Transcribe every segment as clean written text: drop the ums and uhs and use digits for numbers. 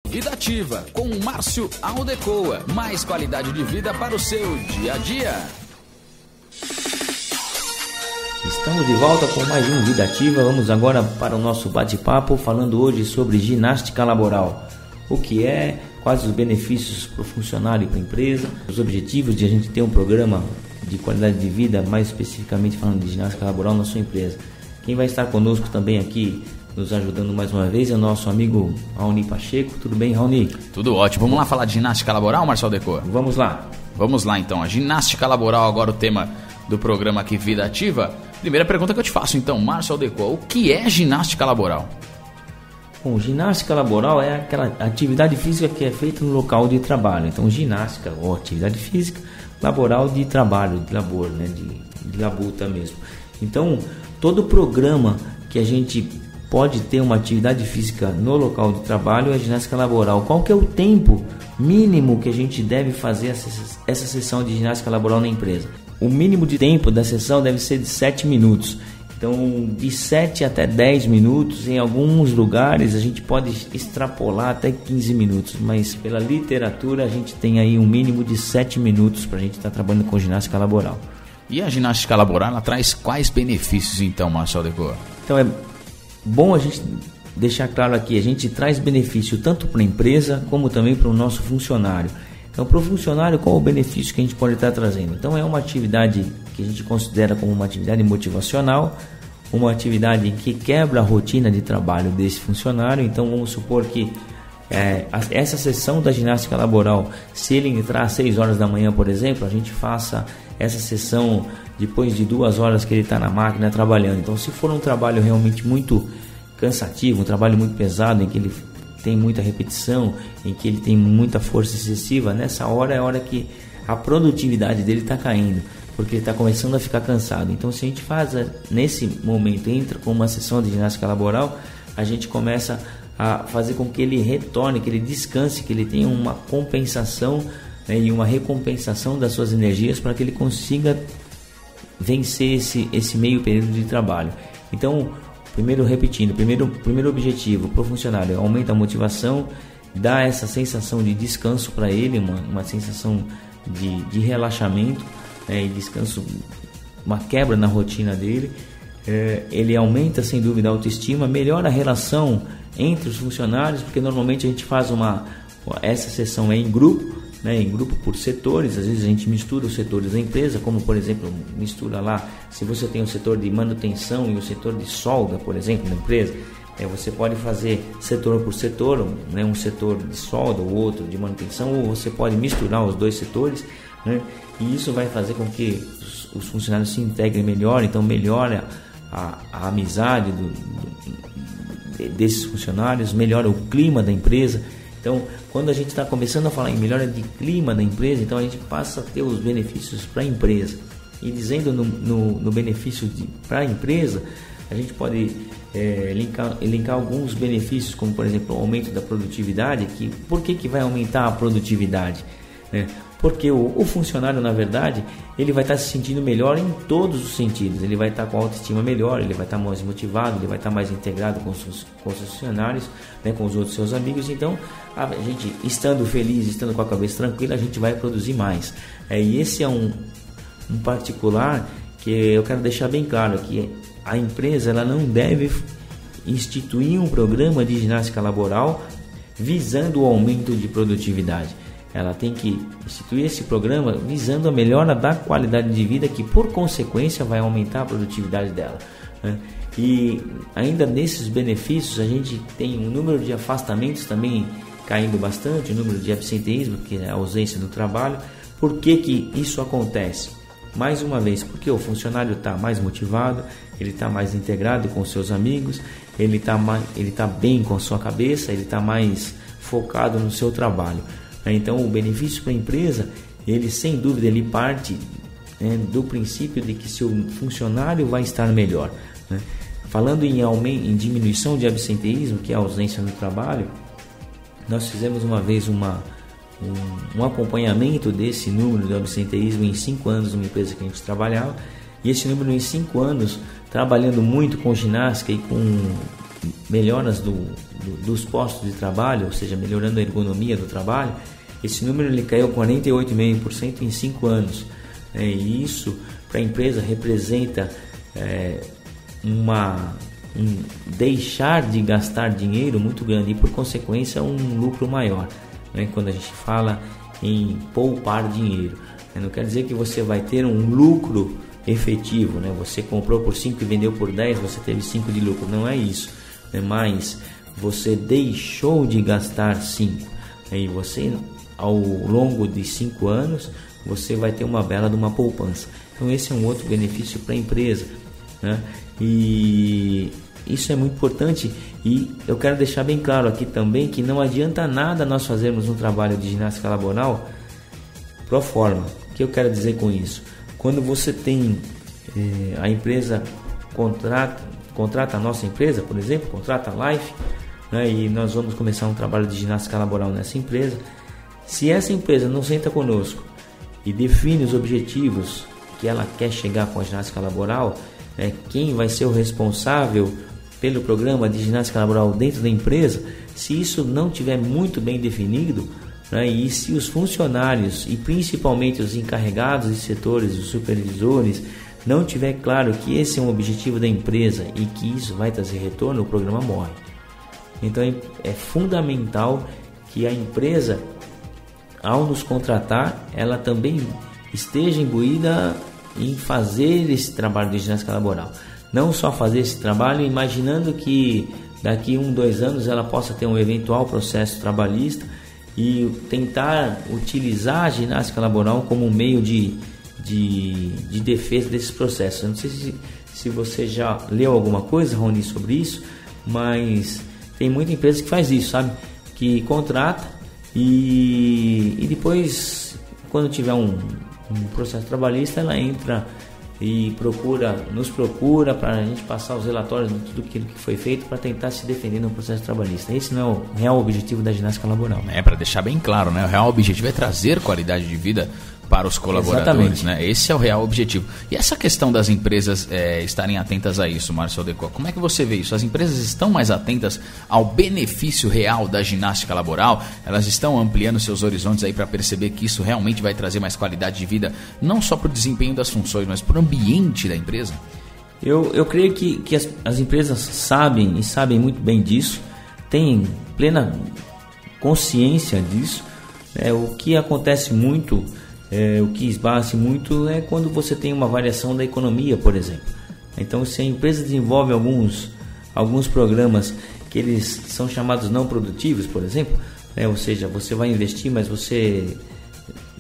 Vida Ativa, com Márcio Aldecoa. Mais qualidade de vida para o seu dia a dia. Estamos de volta com mais um Vida Ativa. Vamos agora para o nosso bate-papo, falando hoje sobre ginástica laboral. O que é, quais os benefícios para o funcionário e para a empresa, os objetivos de a gente ter um programa de qualidade de vida, mais especificamente falando de ginástica laboral na sua empresa. Quem vai estar conosco também aqui, nos ajudando mais uma vez, é o nosso amigo Raoni Pacheco. Tudo bem, Raoni? Tudo ótimo. Vamos lá falar de ginástica laboral, Márcio Aldecoa? Vamos lá. Vamos lá então. A ginástica laboral, agora o tema do programa aqui, Vida Ativa. Primeira pergunta que eu te faço então, Márcio Aldecoa, o que é ginástica laboral? Bom, ginástica laboral é aquela atividade física que é feita no local de trabalho. Então, ginástica ou atividade física laboral de trabalho, de labor, né? de labuta mesmo. Então, todo programa que a gente pode ter uma atividade física no local de trabalho é ginástica laboral. Qual que é o tempo mínimo que a gente deve fazer essa sessão de ginástica laboral na empresa? O mínimo de tempo da sessão deve ser de 7 minutos. Então, de 7 até 10 minutos, em alguns lugares a gente pode extrapolar até 15 minutos, mas pela literatura a gente tem aí um mínimo de 7 minutos para a gente estar trabalhando com ginástica laboral. E a ginástica laboral, ela traz quais benefícios então, Márcio Aldecoa? Então é bom a gente deixar claro aqui, a gente traz benefício tanto para a empresa como também para o nosso funcionário. Então, para o funcionário, qual o benefício que a gente pode estar trazendo? Então, é uma atividade que a gente considera como uma atividade motivacional, uma atividade que quebra a rotina de trabalho desse funcionário. Então, vamos supor que essa sessão da ginástica laboral, se ele entrar às 6 horas da manhã, por exemplo, a gente faça essa sessão depois de 2 horas que ele está na máquina trabalhando. Então, se for um trabalho realmente muito cansativo, um trabalho muito pesado, em que ele tem muita repetição, em que ele tem muita força excessiva, nessa hora é a hora que a produtividade dele está caindo, porque ele está começando a ficar cansado. Então, se a gente faz nesse momento, entra com uma sessão de ginástica laboral, a gente começa a fazer com que ele retorne, que ele descanse, que ele tenha uma compensação, né, e uma recompensação das suas energias para que ele consiga vencer esse meio período de trabalho. Então, primeiro objetivo para o funcionário é aumentar a motivação, dar essa sensação de descanso para ele, uma sensação de relaxamento, né, e descanso, uma quebra na rotina dele. Ele aumenta sem dúvida a autoestima, melhora a relação entre os funcionários, porque normalmente a gente faz essa sessão em grupo, né, em grupo por setores. Às vezes a gente mistura os setores da empresa, como por exemplo, mistura lá, se você tem o setor de manutenção e o setor de solda, por exemplo, na empresa, você pode fazer setor por setor, né, um setor de solda, o outro de manutenção, ou você pode misturar os dois setores, né, e isso vai fazer com que os funcionários se integrem melhor. Então melhora a amizade desses funcionários, melhora o clima da empresa. Então, quando a gente está começando a falar em melhora de clima da empresa, então a gente passa a ter os benefícios para a empresa. E dizendo no benefício para a empresa, a gente pode elencar alguns benefícios, como por exemplo o aumento da produtividade. Por que vai aumentar a produtividade? Porque o funcionário, na verdade, ele vai estar se sentindo melhor em todos os sentidos. Ele vai estar com a autoestima melhor, ele vai estar mais motivado, ele vai estar mais integrado com os seus funcionários, né, com os outros seus amigos. Então, a gente estando feliz, estando com a cabeça tranquila, a gente vai produzir mais. E esse é um particular que eu quero deixar bem claro, que a empresa ela não deve instituir um programa de ginástica laboral visando o aumento de produtividade. Ela tem que instituir esse programa visando a melhora da qualidade de vida, que por consequência vai aumentar a produtividade dela, né? E ainda nesses benefícios a gente tem um número de afastamentos também caindo bastante, o número de absenteísmo, que é a ausência do trabalho. Por que isso acontece? Mais uma vez, porque o funcionário está mais motivado, ele está mais integrado com seus amigos, ele está bem com a sua cabeça, ele está mais focado no seu trabalho. Então o benefício para a empresa, ele sem dúvida ele parte, né, do princípio de que seu funcionário vai estar melhor, né? Falando em diminuição de absenteísmo, que é a ausência no trabalho, nós fizemos uma vez um acompanhamento desse número de absenteísmo em 5 anos numa empresa que a gente trabalhava, e esse número em 5 anos, trabalhando muito com ginástica e com melhoras dos postos de trabalho, ou seja, melhorando a ergonomia do trabalho, esse número ele caiu 48,5% em 5 anos. E isso para a empresa representa um deixar de gastar dinheiro muito grande e, por consequência, um lucro maior, né? Quando a gente fala em poupar dinheiro, não quer dizer que você vai ter um lucro efetivo, né? Você comprou por 5 e vendeu por 10, você teve 5 de lucro, não é isso, né? Mas você deixou de gastar 5, e você, ao longo de 5 anos, você vai ter uma bela de uma poupança. Então esse é um outro benefício para a empresa, né? E isso é muito importante, e eu quero deixar bem claro aqui também que não adianta nada nós fazermos um trabalho de ginástica laboral pro forma. O que eu quero dizer com isso? Quando você tem a empresa contrata a nossa empresa, por exemplo, contrata a Life, né, e nós vamos começar um trabalho de ginástica laboral nessa empresa. Se essa empresa não senta conosco e define os objetivos que ela quer chegar com a ginástica laboral, quem vai ser o responsável pelo programa de ginástica laboral dentro da empresa, se isso não tiver muito bem definido, né, e se os funcionários e principalmente os encarregados de setores, os supervisores, não tiver claro que esse é um objetivo da empresa e que isso vai trazer retorno, o programa morre. Então é fundamental que a empresa, ao nos contratar, ela também esteja imbuída em fazer esse trabalho de ginástica laboral. Não só fazer esse trabalho imaginando que daqui 1-2 anos ela possa ter um eventual processo trabalhista e tentar utilizar a ginástica laboral como um meio de defesa desses processos. Eu não sei se você já leu alguma coisa, Rony, sobre isso, mas tem muita empresa que faz isso, sabe? Que contrata e depois, quando tiver um processo trabalhista, ela entra e nos procura para a gente passar os relatórios de tudo aquilo que foi feito para tentar se defender no processo trabalhista. Esse não é o real objetivo da ginástica laboral. Para deixar bem claro, né? O real objetivo é trazer qualidade de vida para os colaboradores, né? Esse é o real objetivo. E essa questão das empresas estarem atentas a isso, Márcio Aldecó, como é que você vê isso? As empresas estão mais atentas ao benefício real da ginástica laboral? Elas estão ampliando seus horizontes aí para perceber que isso realmente vai trazer mais qualidade de vida, não só para o desempenho das funções, mas para o ambiente da empresa? Eu creio que as empresas sabem muito bem disso, têm plena consciência disso. O que acontece muito, o que esbarra-se muito é quando você tem uma variação da economia, por exemplo. Então, se a empresa desenvolve alguns programas que eles são chamados não produtivos, por exemplo, ou seja, você vai investir, mas você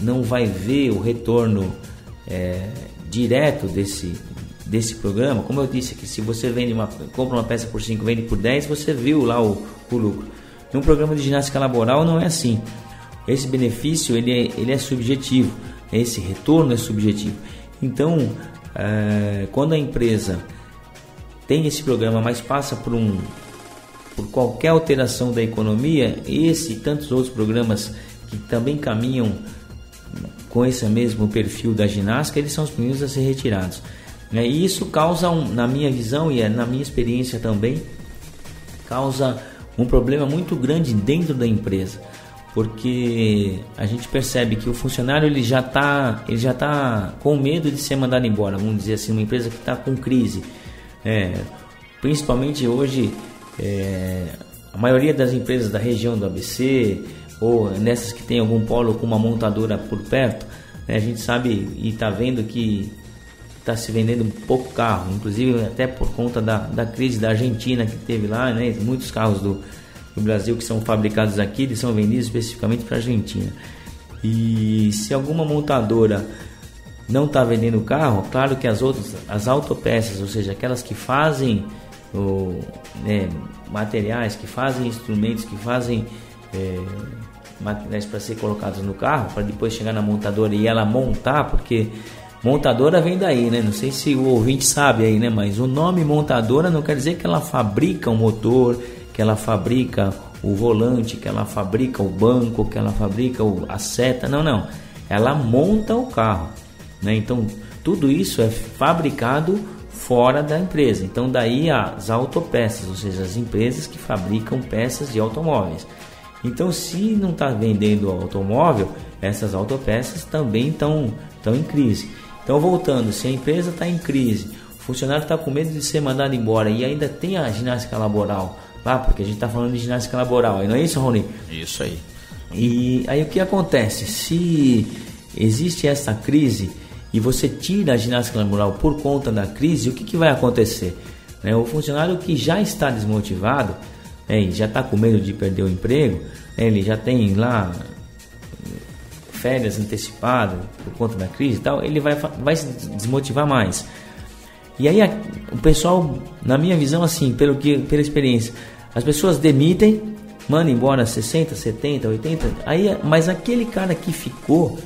não vai ver o retorno direto desse programa. Como eu disse, que se você compra uma peça por 5, vende por 10, você viu lá o lucro. Num programa de ginástica laboral não é assim. Esse benefício ele é subjetivo, esse retorno é subjetivo. Então, quando a empresa tem esse programa, mas passa por qualquer alteração da economia, esse e tantos outros programas que também caminham com esse mesmo perfil da ginástica, eles são os primeiros a ser retirados. E isso causa, na minha visão e na minha experiência também, causa um problema muito grande dentro da empresa. Porque a gente percebe que o funcionário ele já tá com medo de ser mandado embora, vamos dizer assim, uma empresa que está com crise. Principalmente hoje, a maioria das empresas da região do ABC, ou nessas que tem algum polo com uma montadora por perto, a gente sabe e está vendo que está se vendendo pouco carro, inclusive até por conta da crise da Argentina que teve lá, né? Muitos carros do Brasil que são fabricados aqui, eles são vendidos especificamente para a Argentina. E se alguma montadora não está vendendo carro, claro que as autopeças, ou seja, aquelas que fazem materiais, que fazem instrumentos, que fazem materiais para ser colocados no carro, para depois chegar na montadora e ela montar, porque montadora vem daí, né? Não sei se o ouvinte sabe aí, né? Mas o nome montadora não quer dizer que ela fabrica o motor, que ela fabrica o volante, que ela fabrica o banco, que ela fabrica a seta. Não. Ela monta o carro, né? Então, tudo isso é fabricado fora da empresa. Então daí as autopeças, ou seja, as empresas que fabricam peças de automóveis. Então se não está vendendo automóvel, essas autopeças também estão em crise. Então voltando, se a empresa está em crise, o funcionário está com medo de ser mandado embora e ainda tem a ginástica laboral, porque a gente está falando de ginástica laboral, não é isso, Rony? Isso aí. E aí o que acontece? Se existe essa crise e você tira a ginástica laboral por conta da crise, o que vai acontecer? O funcionário que já está desmotivado, e já está com medo de perder o emprego, ele já tem lá férias antecipadas por conta da crise e tal, ele vai se desmotivar mais. E aí o pessoal, na minha visão, assim, pela experiência, as pessoas demitem, mandam embora 60, 70, 80, mas aquele cara que ficou,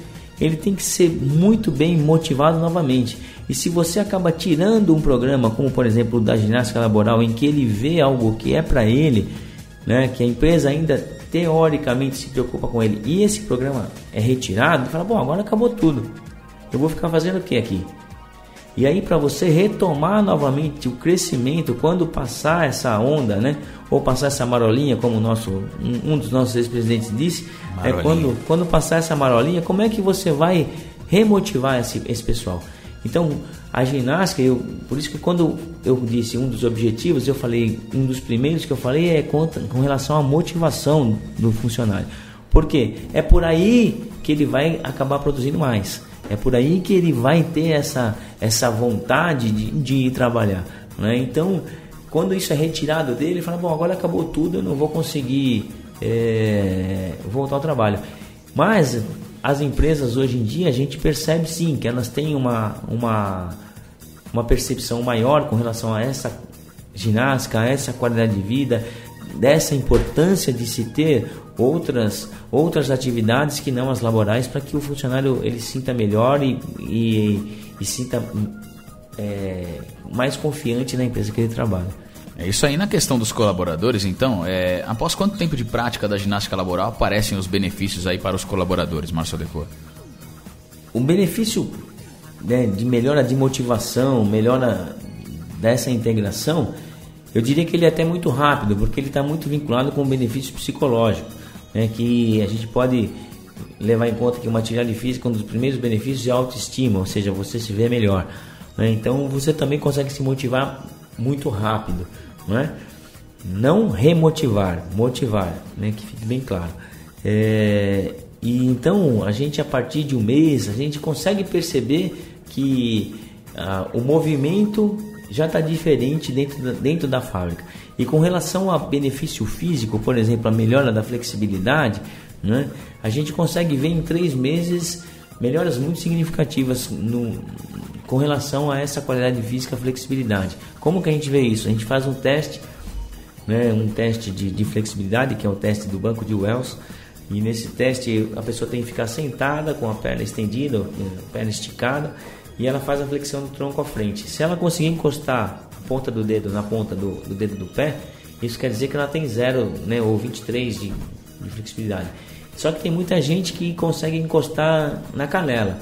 ele tem que ser muito bem motivado novamente. E se você acaba tirando um programa, como por exemplo o da ginástica laboral, em que ele vê algo que é para ele, que a empresa ainda teoricamente se preocupa com ele, e esse programa é retirado, ele fala, bom, agora acabou tudo, eu vou ficar fazendo o que aqui? E aí, para você retomar novamente o crescimento, quando passar essa onda, ou passar essa marolinha, como um dos nossos ex-presidentes disse, quando passar essa marolinha, como é que você vai remotivar esse pessoal? Então, a ginástica, por isso que quando eu disse um dos objetivos, eu falei, um dos primeiros que eu falei é com relação à motivação do funcionário. Por quê? É por aí que ele vai acabar produzindo mais. É por aí que ele vai ter essa vontade de ir trabalhar. Então, quando isso é retirado dele, ele fala, bom, agora acabou tudo, eu não vou conseguir voltar ao trabalho. Mas as empresas hoje em dia, a gente percebe sim que elas têm uma percepção maior com relação a essa ginástica, a essa qualidade de vida, dessa importância de se ter outras atividades que não as laborais, para que o funcionário ele sinta melhor e sinta mais confiante na empresa que ele trabalha. É isso aí. Na questão dos colaboradores, então, após quanto tempo de prática da ginástica laboral aparecem os benefícios aí para os colaboradores, Márcio Decor? O benefício de melhora de motivação, melhora dessa integração, eu diria que ele é até muito rápido, porque ele está muito vinculado com o benefício psicológico, que a gente pode levar em conta que o atividade física, um dos primeiros benefícios é a autoestima, ou seja, você se vê melhor. Então você também consegue se motivar muito rápido. Não remotivar, motivar, que fique bem claro. E então a gente, a partir de um mês, a gente consegue perceber que o movimento já está diferente dentro da fábrica. E com relação a benefício físico, por exemplo, a melhora da flexibilidade, a gente consegue ver em 3 meses melhoras muito significativas com relação a essa qualidade física, flexibilidade. Como que a gente vê isso? A gente faz um teste, um teste de flexibilidade, que é o teste do banco de Wells, e nesse teste a pessoa tem que ficar sentada com a perna estendida, a perna esticada, e ela faz a flexão do tronco à frente. Se ela conseguir encostar a ponta do dedo na ponta do dedo do pé, isso quer dizer que ela tem 0, ou 23 de flexibilidade. Só que tem muita gente que consegue encostar na canela.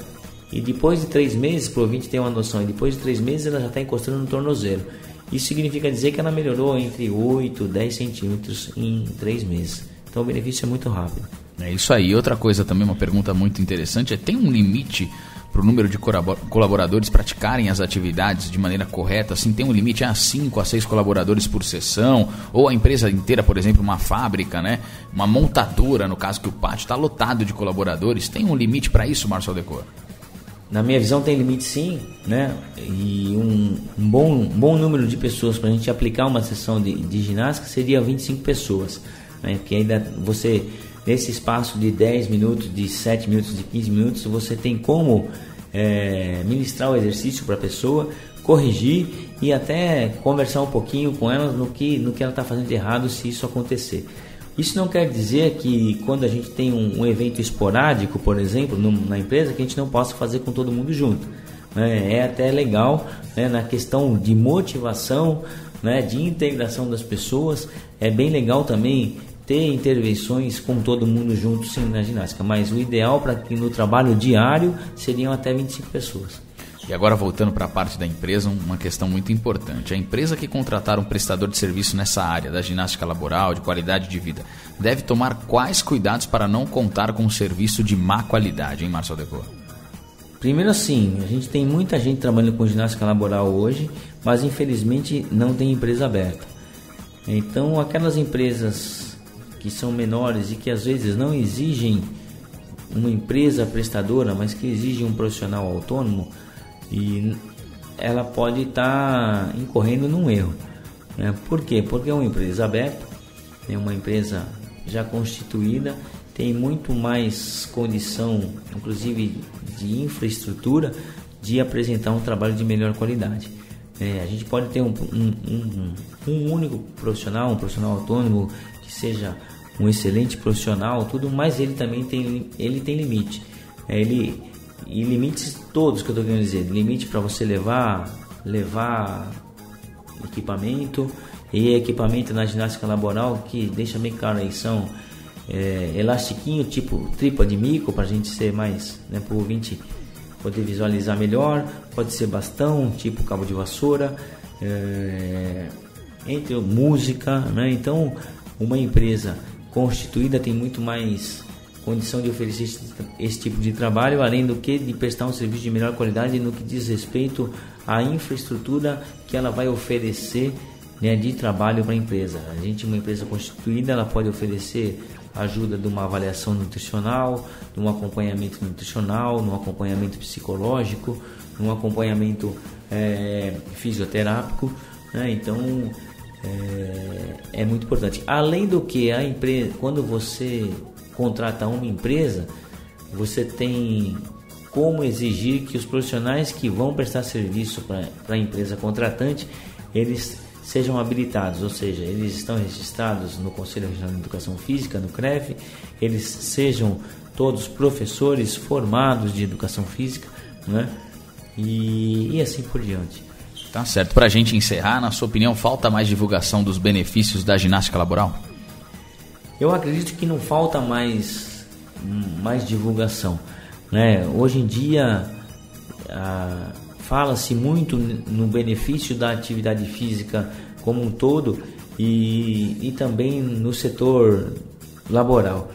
E depois de 3 meses, para o ouvinte ter uma noção, depois de 3 meses ela já está encostando no tornozelo. Isso significa dizer que ela melhorou entre 8 e 10 centímetros em 3 meses. Então o benefício é muito rápido. É isso aí. Outra coisa também, uma pergunta muito interessante, tem um limite para o número de colaboradores praticarem as atividades de maneira correta? Assim, tem um limite a 5 a 6 colaboradores por sessão? Ou a empresa inteira, por exemplo, uma fábrica, uma montadora, no caso que o pátio está lotado de colaboradores, tem um limite para isso, Márcio Decor? Na minha visão tem limite sim, e um bom número de pessoas para a gente aplicar uma sessão de ginástica seria 25 pessoas, porque ainda você, nesse espaço de 10 minutos, de 7 minutos, de 15 minutos, você tem como ministrar o exercício para a pessoa, corrigir e até conversar um pouquinho com ela no que ela está fazendo de errado, se isso acontecer. Isso não quer dizer que quando a gente tem um evento esporádico, por exemplo, na empresa, que a gente não possa fazer com todo mundo junto. É até legal, na questão de motivação, de integração das pessoas, é bem legal também ter intervenções com todo mundo junto, sim, na ginástica. Mas o ideal para que no trabalho diário seriam até 25 pessoas. E agora voltando para a parte da empresa, uma questão muito importante. A empresa que contratar um prestador de serviço nessa área da ginástica laboral, de qualidade de vida, deve tomar quais cuidados para não contar com um serviço de má qualidade, hein, Márcio Aldecor? Primeiro assim, a gente tem muita gente trabalhando com ginástica laboral hoje, mas infelizmente não tem empresa aberta. Então aquelas empresas que são menores e que às vezes não exigem uma empresa prestadora, mas que exigem um profissional autônomo, e ela pode estar incorrendo num erro, né? Por quê? Porque é uma empresa aberta, é uma empresa já constituída, tem muito mais condição, inclusive de infraestrutura, de apresentar um trabalho de melhor qualidade. A gente pode ter um único profissional, um profissional autônomo que seja um excelente profissional, tudo, mas ele também tem limite. E limites todos que eu estou querendo dizer, limite para você levar equipamento, e equipamento na ginástica laboral que deixa bem claro aí, são elastiquinho tipo tripa de mico, para a gente ser mais, né, para o ouvinte poder visualizar melhor, pode ser bastão tipo cabo de vassoura, entre música, né? Então uma empresa constituída tem muito mais condição de oferecer esse tipo de trabalho, além do que de prestar um serviço de melhor qualidade no que diz respeito à infraestrutura que ela vai oferecer, né, de trabalho para a empresa. A gente, uma empresa constituída, ela pode oferecer ajuda de uma avaliação nutricional, de um acompanhamento nutricional, de um acompanhamento psicológico, de um acompanhamento fisioterápico, né? Então é muito importante. Além do que, a empresa, quando você contrata uma empresa, você tem como exigir que os profissionais que vão prestar serviço para a empresa contratante, eles sejam habilitados, ou seja, eles estão registrados no Conselho Regional de Educação Física, no CREF, eles sejam todos professores formados de Educação Física, né? E assim por diante. Tá certo. Para a gente encerrar, na sua opinião, falta mais divulgação dos benefícios da ginástica laboral? Eu acredito que não falta mais divulgação, né? Hoje em dia fala-se muito no benefício da atividade física como um todo e também no setor laboral.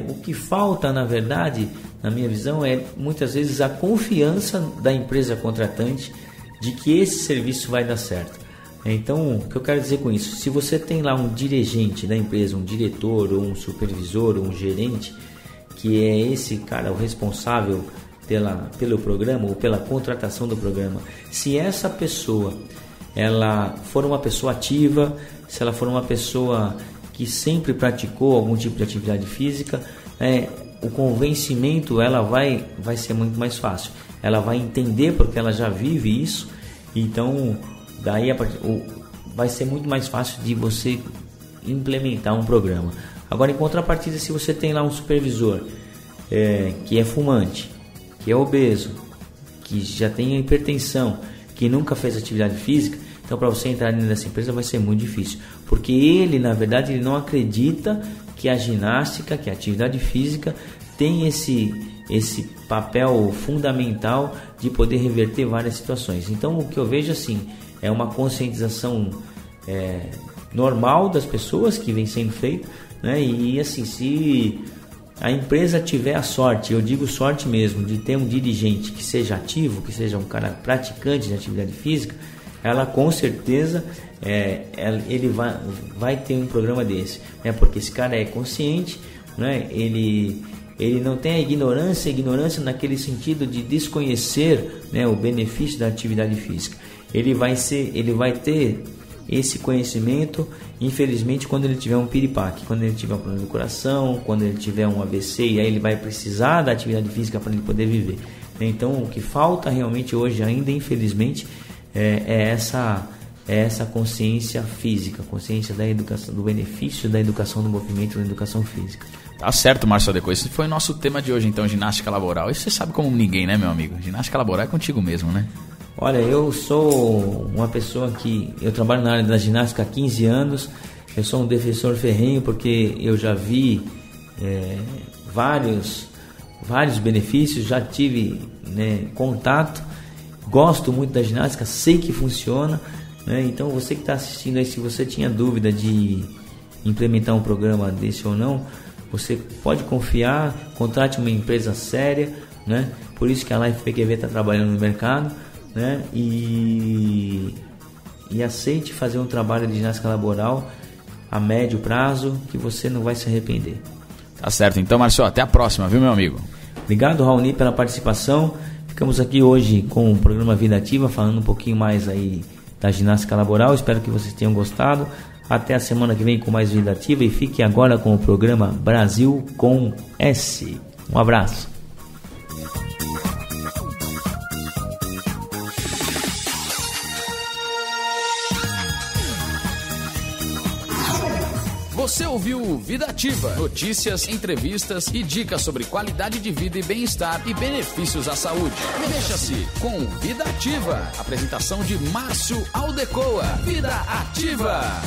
O que falta, na verdade, na minha visão, é muitas vezes a confiança da empresa contratante de que esse serviço vai dar certo. Então, o que eu quero dizer com isso? Se você tem lá um dirigente da empresa, um diretor, ou um supervisor, ou um gerente, que é esse cara o responsável pelo programa ou pela contratação do programa, se essa pessoa ela for uma pessoa ativa, se ela for uma pessoa que sempre praticou algum tipo de atividade física, o convencimento ela vai ser muito mais fácil. Ela vai entender porque ela já vive isso, então daí vai ser muito mais fácil de você implementar um programa. Agora, em contrapartida, se você tem lá um supervisor que é fumante, que é obeso, que já tem hipertensão, que nunca fez atividade física, então para você entrar nessa empresa vai ser muito difícil, porque ele, na verdade, ele não acredita que a ginástica, que a atividade física tem esse papel fundamental de poder reverter várias situações. Então, o que eu vejo assim é uma conscientização normal das pessoas que vem sendo feita, né? E assim, se a empresa tiver a sorte, eu digo sorte mesmo, de ter um dirigente que seja ativo, que seja um cara praticante de atividade física, ela com certeza ele vai ter um programa desse, né? Porque esse cara é consciente, né? Ele não tem a ignorância naquele sentido de desconhecer, né, o benefício da atividade física. Ele vai ter esse conhecimento, infelizmente, quando ele tiver um piripaque, quando ele tiver um problema do coração, quando ele tiver um AVC, e aí ele vai precisar da atividade física para ele poder viver. Então, o que falta realmente hoje ainda, infelizmente, é essa consciência física, consciência da educação, do benefício da educação do movimento, da educação física. Tá certo, Márcio Aldecor. Esse foi o nosso tema de hoje, então, ginástica laboral. Isso você sabe como ninguém, né, meu amigo? Ginástica laboral é contigo mesmo, né? Olha, eu sou uma pessoa que... Eu trabalho na área da ginástica há 15 anos. Eu sou um defensor ferrenho porque eu já vi vários benefícios, já tive, né, contato. gosto muito da ginástica, sei que funciona, né? Então você que está assistindo aí, se você tinha dúvida de implementar um programa desse ou não, você pode confiar, contrate uma empresa séria, né? Por isso que a Life PQV está trabalhando no mercado, né? E aceite fazer um trabalho de ginástica laboral a médio prazo, que você não vai se arrepender. Tá certo, então, Márcio, até a próxima, viu, meu amigo? Obrigado, Raoni, pela participação. Ficamos aqui hoje com o programa Vida Ativa, falando um pouquinho mais aí da ginástica laboral. Espero que vocês tenham gostado. Até a semana que vem com mais Vida Ativa e fique agora com o programa Brasil com S. Um abraço. Você ouviu Vida Ativa, notícias, entrevistas e dicas sobre qualidade de vida e bem-estar e benefícios à saúde. Mexa-se com Vida Ativa. Apresentação de Márcio Aldecoa. Vida Ativa.